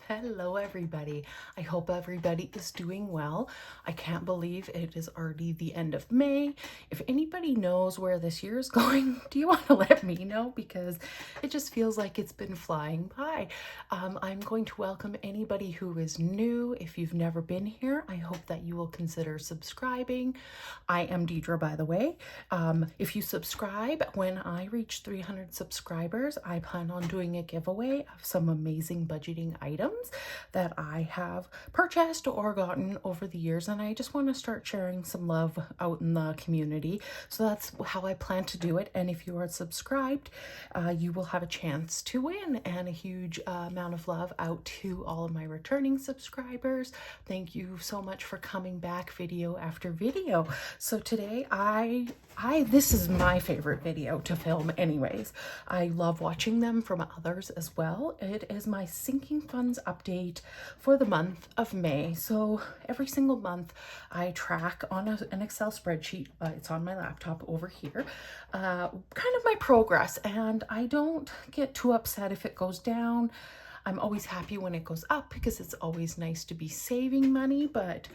Hello, everybody. I hope everybody is doing well. I can't believe it is already the end of May. If anybody knows where this year is going, do you want to let me know? Because it just feels like it's been flying by. I'm going to welcome anybody who is new. If you've never been here, I hope that you will consider subscribing. I am Deidre, by the way. If you subscribe, when I reach 300 subscribers, I plan on doing a giveaway of some amazing budgeting items that I have purchased or gotten over the years, and I just want to start sharing some love out in the community. So that's how I plan to do it. And if you are subscribed, you will have a chance to win, and a huge amount of love out to all of my returning subscribers. Thank you so much for coming back video after video. So today this is my favorite video to film anyways. I love watching them from others as well. It is my sinking funds update for the month of May. So every single month I track on an Excel spreadsheet. It's on my laptop over here, kind of my progress, and I don't get too upset if it goes down. I'm always happy when it goes up because it's always nice to be saving money, but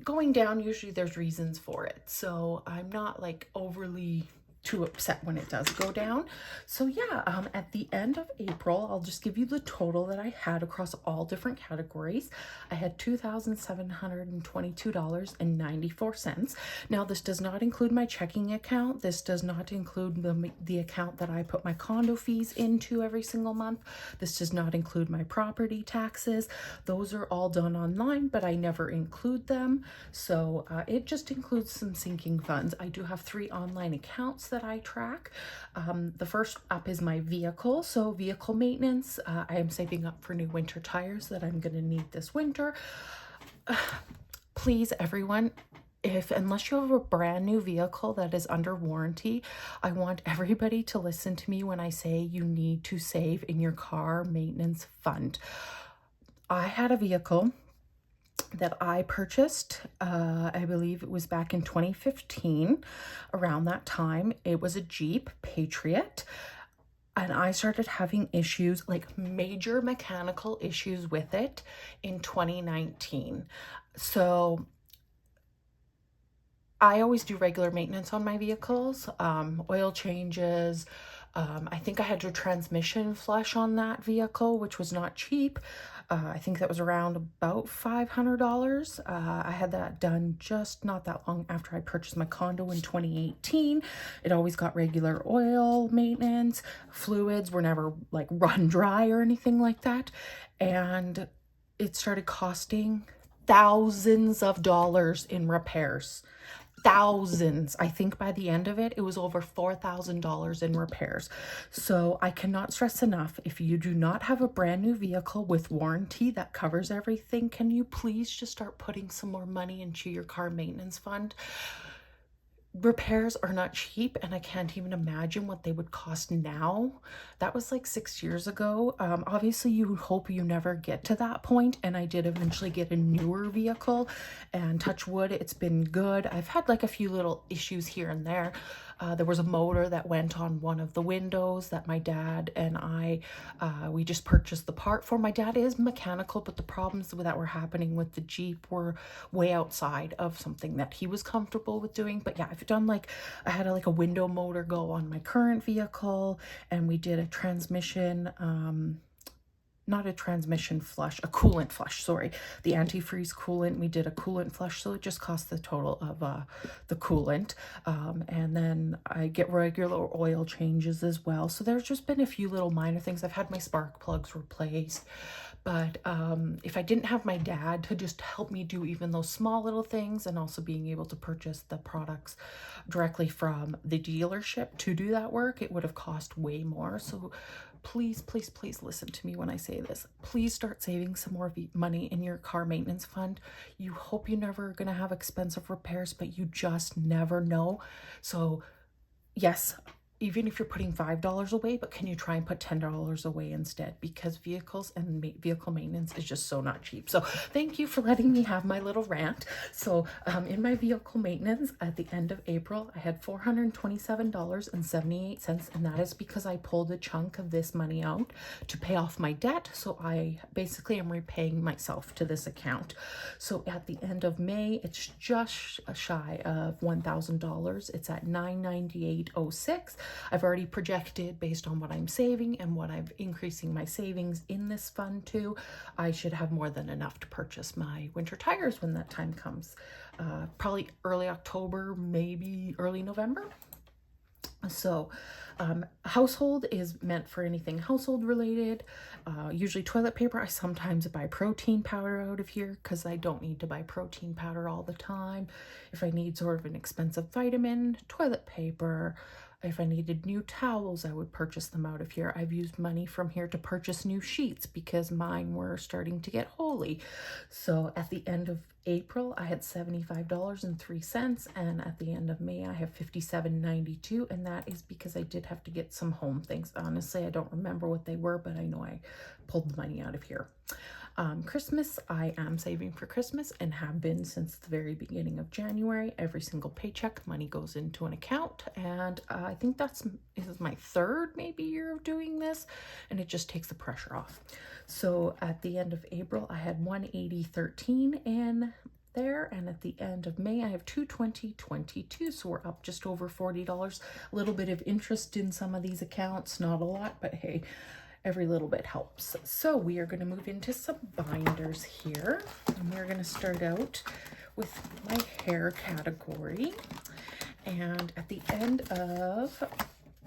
going down, usually there's reasons for it. So I'm not like overly too upset when it does go down. So yeah, at the end of April, I'll just give you the total that I had across all different categories. I had $2,722.94. Now, this does not include my checking account. This does not include the account that I put my condo fees into every single month. This does not include my property taxes. Those are all done online, but I never include them. So it just includes some sinking funds. I do have 3 online accounts that I track. The first up is my vehicle. So vehicle maintenance, I am saving up for new winter tires that I'm going to need this winter. Please, everyone, unless you have a brand new vehicle that is under warranty, I want everybody to listen to me when I say you need to save in your car maintenance fund. I had a vehicle that I purchased, I believe it was back in 2015, around that time. It was a Jeep Patriot, and I started having issues, like major mechanical issues with it in 2019. So I always do regular maintenance on my vehicles, oil changes. I think I had a transmission flush on that vehicle, which was not cheap. I think that was around about $500. I had that done just not that long after I purchased my condo in 2018. It always got regular oil maintenance. Fluids were never like run dry or anything like that. And it started costing thousands of dollars in repairs. Thousands. I think by the end of it, it was over $4,000 in repairs. So I cannot stress enough, if you do not have a brand new vehicle with warranty that covers everything, can you please just start putting some more money into your car maintenance fund? Repairs are not cheap, and I can't even imagine what they would cost now. That was like 6 years ago. Obviously, you hope you never get to that point, and I did eventually get a newer vehicle, and touch wood, it's been good. I've had like a few little issues here and there. There was a motor that went on one of the windows that my dad and we just purchased the part for. My dad is mechanical, but the problems that were happening with the Jeep were way outside of something that he was comfortable with doing. But yeah, I've done I had a window motor go on my current vehicle, and we did a transmission, not a transmission flush, a coolant flush, sorry. The antifreeze coolant, we did a coolant flush, so it just cost the total of the coolant. And then I get regular oil changes as well. So there's just been a few little minor things. I've had my spark plugs replaced. But if I didn't have my dad to just help me do even those small little things, and also being able to purchase the products directly from the dealership to do that work, it would have cost way more. So please, please, please listen to me when I say this. Please start saving some more money in your car maintenance fund. You hope you're never going to have expensive repairs, but you just never know. So yes, even if you're putting $5 away, but can you try and put $10 away instead? Because vehicles and vehicle maintenance is just so not cheap. So thank you for letting me have my little rant. So in my vehicle maintenance at the end of April, I had $427.78, and that is because I pulled a chunk of this money out to pay off my debt. So I basically am repaying myself to this account. So at the end of May, it's just shy of $1,000. It's at $998.06. I've already projected based on what I'm saving and what I'm increasing my savings in this fund to. I should have more than enough to purchase my winter tires when that time comes. Probably early October, maybe early November. So household is meant for anything household related, usually toilet paper. I sometimes buy protein powder out of here because I don't need to buy protein powder all the time. If I need sort of an expensive vitamin, toilet paper. If I needed new towels, I would purchase them out of here. I've used money from here to purchase new sheets because mine were starting to get holey. So at the end of April, I had $75.03, and at the end of May, I have $57.92, and that is because I did have to get some home things. Honestly, I don't remember what they were, but I know I pulled the money out of here. Christmas, I am saving for Christmas and have been since the very beginning of January. Every single paycheck, money goes into an account, and I think this is my third maybe year of doing this, and it just takes the pressure off. So at the end of April, I had $180.13 in there, and at the end of May I have $220.22, so we're up just over $40. A little bit of interest in some of these accounts, not a lot, but hey, every little bit helps. So we are going to move into some binders here, and we're going to start out with my hair category. And at the end of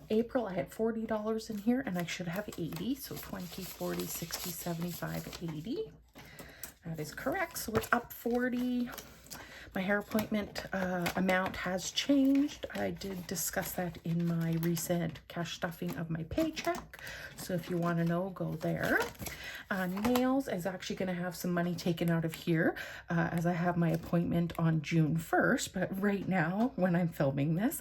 April, I had $40 in here, and I should have 80. So 20, 40, 60, 75, 80. That is correct. So it's up 40. My hair appointment amount has changed. I did discuss that in my recent cash stuffing of my paycheck. So if you want to know, go there. Nails is actually going to have some money taken out of here as I have my appointment on June 1st. But right now, when I'm filming this,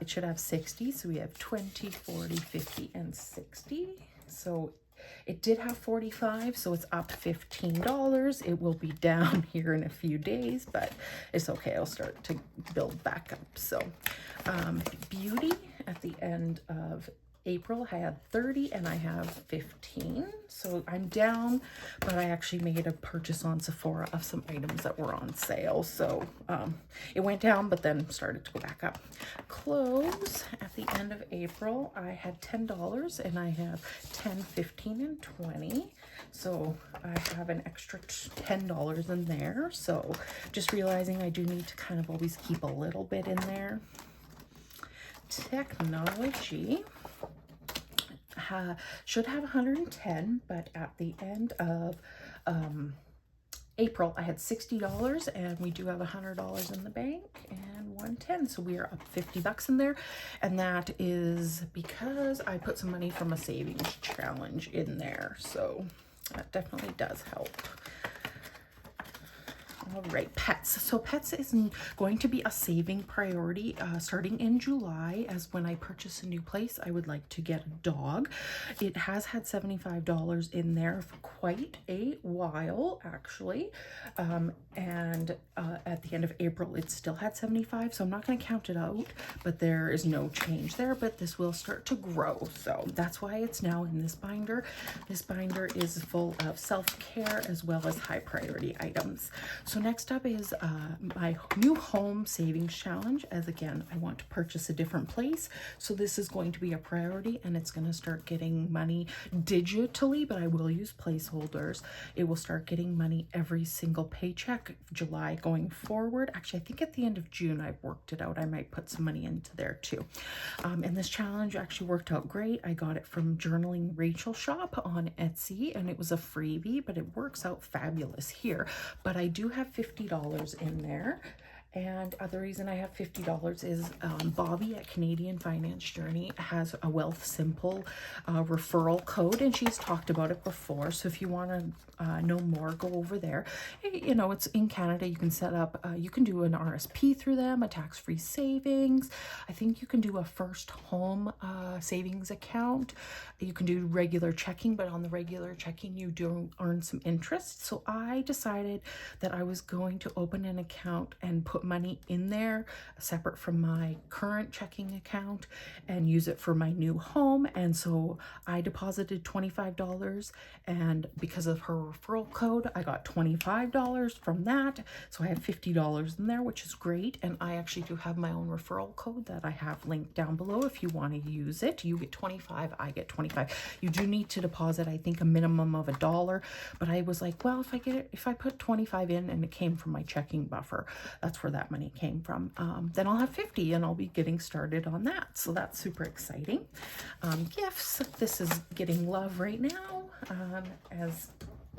it should have 60. So we have 20, 40, 50, and 60. So it did have 45, so it's up $15. It will be down here in a few days, but it's okay. I'll start to build back up. So beauty at the end of April, I had 30 and I have 15. So I'm down, but I actually made a purchase on Sephora of some items that were on sale. So it went down, but then started to go back up. Clothes at the end of April, I had $10 and I have 10, 15, and 20. So I have an extra $10 in there. So just realizing I do need to kind of always keep a little bit in there. Technology. Should have 110, but at the end of April I had $60, and we do have $100 in the bank and 110, so we are up $50 in there, and that is because I put some money from a savings challenge in there, so that definitely does help. All right, pets. So pets is going to be a saving priority starting in July, as when I purchase a new place, I would like to get a dog. It has had $75 in there for quite a while, actually. And at the end of April, it still had 75, so I'm not going to count it out, but there is no change there, but this will start to grow. So that's why it's now in this binder. This binder is full of self-care as well as high priority items. So next up is my new home savings challenge, as again, I want to purchase a different place. So this is going to be a priority, and it's going to start getting money digitally, but I will use placeholders. It will start getting money every single paycheck, July going forward. Actually, I think at the end of June, I've worked it out. I might put some money into there too. And this challenge actually worked out great. I got it from Journaling Rachel shop on Etsy, and it was a freebie, but it works out fabulous here. But I do have $50 in there, And the reason I have $50 is Bobby at Canadian Finance Journey has a Wealth Simple referral code, and she's talked about it before. So if you want to know more, go over there. You know, it's in Canada. You can set up, you can do an RSP through them, a tax-free savings. I think you can do a first home savings account. You can do regular checking, but on the regular checking, you do earn some interest. So I decided that I was going to open an account and put money in there separate from my current checking account and use it for my new home. And so I deposited $25, and because of her referral code, I got $25 from that. So I have $50 in there, which is great. And I actually do have my own referral code that I have linked down below. If you want to use it, you get 25, I get 25. You do need to deposit, I think, a minimum of $1, but I was like, well, if I put 25 in and it came from my checking buffer, that's where that money came from, then I'll have 50 and I'll be getting started on that. So that's super exciting. Gifts, this is getting love right now, as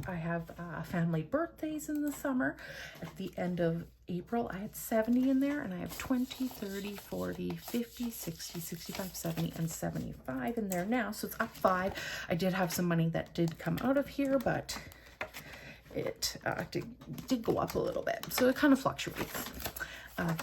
I have family birthdays in the summer. At the end of April, I had 70 in there, and I have 20, 30, 40, 50, 60, 65, 70, and 75 in there now. So it's up 5. I did have some money that did come out of here, but it did go up a little bit. So it kind of fluctuates.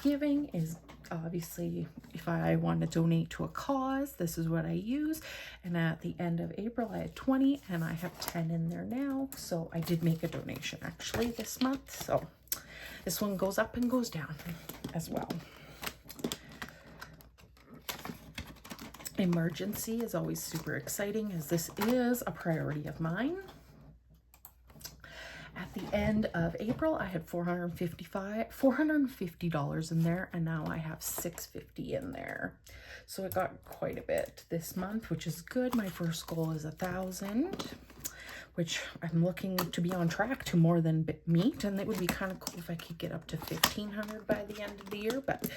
Giving is obviously, if I want to donate to a cause, this is what I use. And at the end of April, I had 20, and I have 10 in there now. So I did make a donation actually this month. So this one goes up and goes down as well. Emergency is always super exciting, as this is a priority of mine. At the end of April, I had $450 in there, and now I have $650 in there. So it got quite a bit this month, which is good. My first goal is 1,000, which I'm looking to be on track to more than meet. And it would be kind of cool if I could get up to 1,500 by the end of the year, but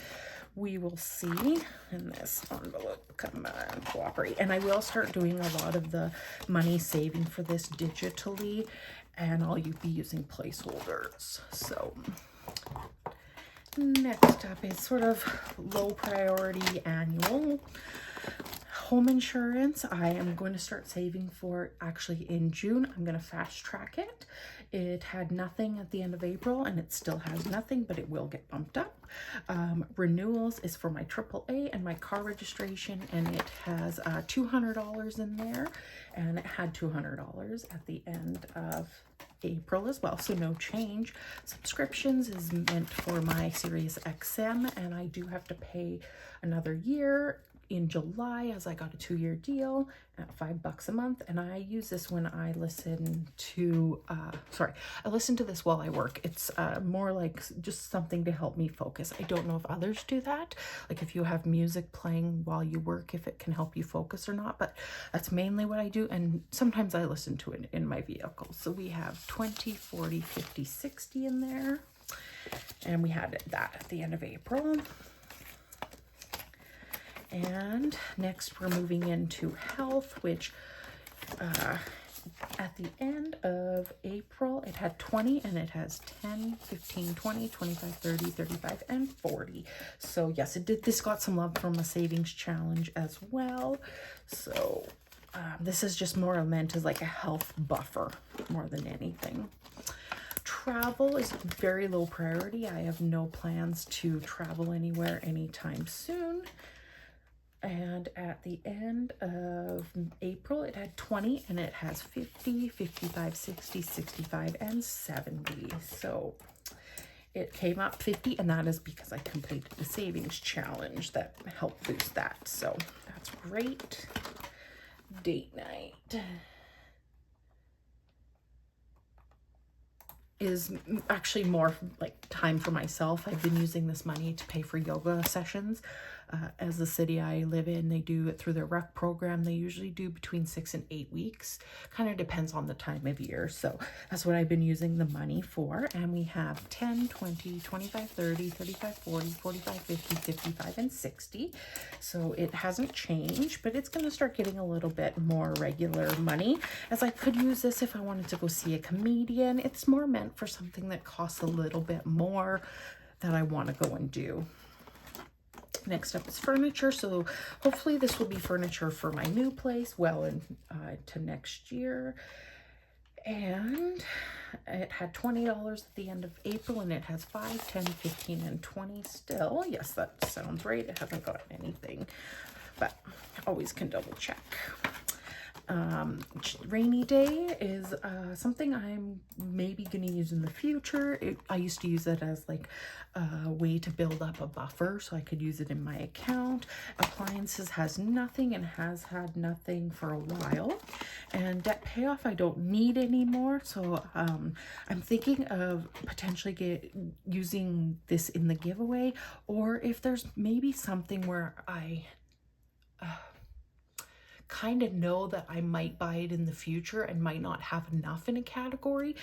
we will see. In this envelope, come on, cooperate. And I will start doing a lot of the money saving for this digitally, and I'll be using placeholders. So next up is sort of low priority annual home insurance. I am going to start saving for actually in June. I'm going to fast track it. It had nothing at the end of April, and it still has nothing, but it will get bumped up. Renewals is for my AAA and my car registration, and it has $200 in there, and it had $200 at the end of April as well, so no change. Subscriptions is meant for my Sirius XM, and I do have to pay another year in July, as I got a 2-year deal at $5 a month. And I use this when I listen to, I listen to this while I work. It's more like just something to help me focus. I don't know if others do that, like if you have music playing while you work, if it can help you focus or not, but that's mainly what I do. And sometimes I listen to it in my vehicle. So we have 20, 40, 50, 60 in there. And we had that at the end of April. And next we're moving into health, which at the end of April, it had 20, and it has 10, 15, 20, 25, 30, 35, and 40. So yes, it did. This got some love from a savings challenge as well. So this is just more meant as like a health buffer more than anything. Travel is very low priority. I have no plans to travel anywhere anytime soon. And at the end of April, it had 20, and it has 50, 55, 60, 65, and 70. So it came up 50, and that is because I completed the savings challenge that helped boost that. So that's great. Date night is actually more like time for myself. I've been using this money to pay for yoga sessions. As the city I live in, they do it through their rec program. They usually do between 6 and 8 weeks. Kind of depends on the time of year. So that's what I've been using the money for. And we have 10, 20, 25, 30, 35, 40, 45, 50, 55, and 60. So it hasn't changed, but it's going to start getting a little bit more regular money, as I could use this if I wanted to go see a comedian. It's more meant for something that costs a little bit more that I want to go and do. Next up is furniture. So hopefully this will be furniture for my new place well into next year. And it had $20 at the end of April, and it has 5, 10, 15, and 20 still. Yes, that sounds right. It hasn't got anything, but always can double check. Rainy day is something I'm maybe going to use in the future. I used to use it as like a way to build up a buffer so I could use it in my account. Appliances has nothing and has had nothing for a while. And debt payoff I don't need anymore. So I'm thinking of potentially using this in the giveaway, or if there's maybe something where I kind of know that I might buy it in the future and might not have enough in a category.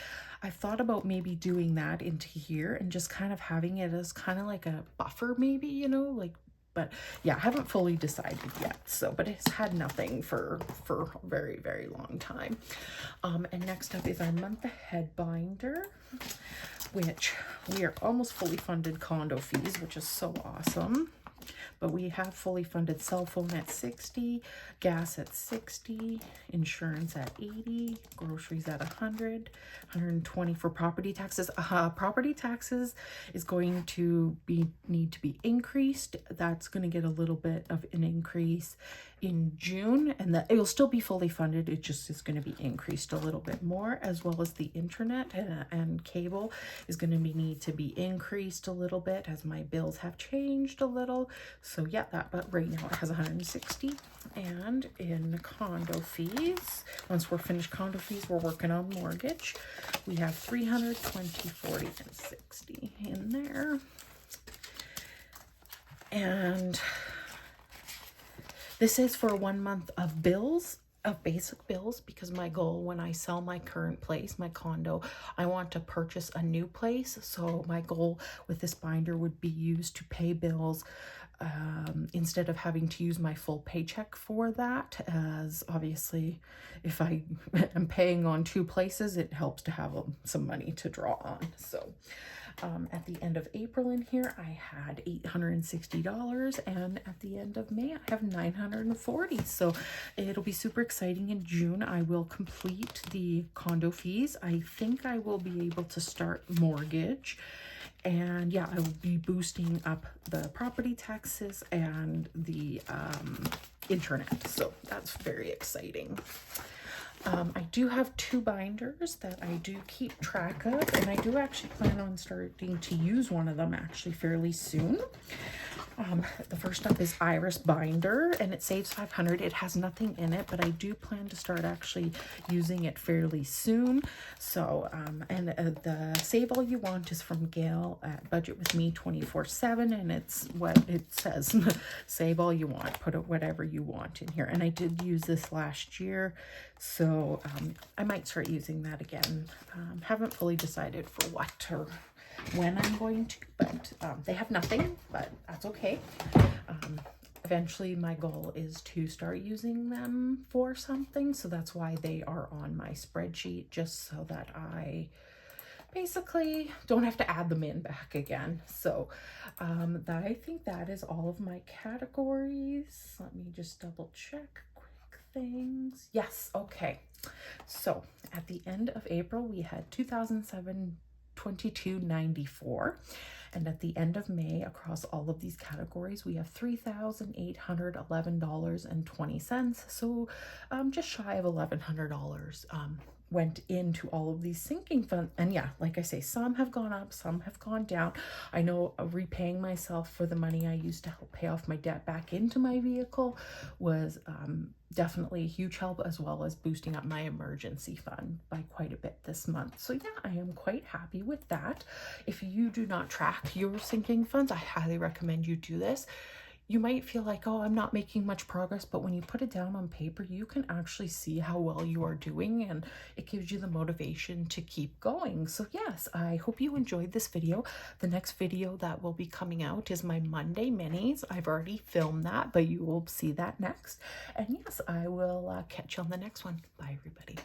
I thought about maybe doing that into here and just kind of having it as kind of like a buffer maybe, you know, like, but yeah, I haven't fully decided yet. So, but it's had nothing for a very, very long time. And next up is our month ahead binder, which we are almost fully funded condo fees, which is so awesome. But we have fully funded cell phone at 60, gas at 60, insurance at 80, groceries at 100, 120 for property taxes. Property taxes is going to need to be increased. That's going to get a little bit of an increase in June, and that it will still be fully funded. It just is going to be increased a little bit more, as well as the internet and cable is going to need to be increased a little bit as my bills have changed a little. So yeah, but right now it has 160. And in condo fees, once we're finished condo fees, we're working on mortgage. We have 300, 20, 40, and 60 in there. And this is for 1 month of bills, of basic bills, because my goal when I sell my current place, my condo, I want to purchase a new place. So my goal with this binder would be used to pay bills instead of having to use my full paycheck for that, as obviously if I am paying on 2 places, it helps to have some money to draw on. So at the end of April in here, I had $860, and at the end of May, I have $940. So it'll be super exciting. In June, I will complete the condo fees. I think I will be able to start mortgage. And yeah, I will be boosting up the property taxes and the internet. So that's very exciting. I do have 2 binders that I do keep track of, and I do actually plan on starting to use one of them actually fairly soon. The first up is Iris binder, and it saves $500. It has nothing in it, but I do plan to start actually using it fairly soon. So, and the Save All You Want is from Gail at Budget With Me 24/7, and it's what it says. Save all you want, put whatever you want in here. And I did use this last year, so I might start using that again. Haven't fully decided for what or when I'm going to, but they have nothing, but that's okay. Eventually my goal is to start using them for something, so that's why they are on my spreadsheet, just so that I basically don't have to add them in back again. So I think that is all of my categories. Let me just double check quick things. Yes, okay. So at the end of April, we had 2294, and at the end of May, across all of these categories, we have $3,811.20. So just shy of $1,100 went into all of these sinking funds. And yeah, like I say, some have gone up, some have gone down. I know repaying myself for the money I used to help pay off my debt back into my vehicle was definitely a huge help, as well as boosting up my emergency fund by quite a bit this month. So yeah, I am quite happy with that. If you do not track your sinking funds, I highly recommend you do this. You might feel like, oh, I'm not making much progress, but when you put it down on paper, you can actually see how well you are doing, and it gives you the motivation to keep going. So yes, I hope you enjoyed this video. The next video that will be coming out is my Monday minis. I've already filmed that, but you will see that next. And yes, I will catch you on the next one. Bye, everybody.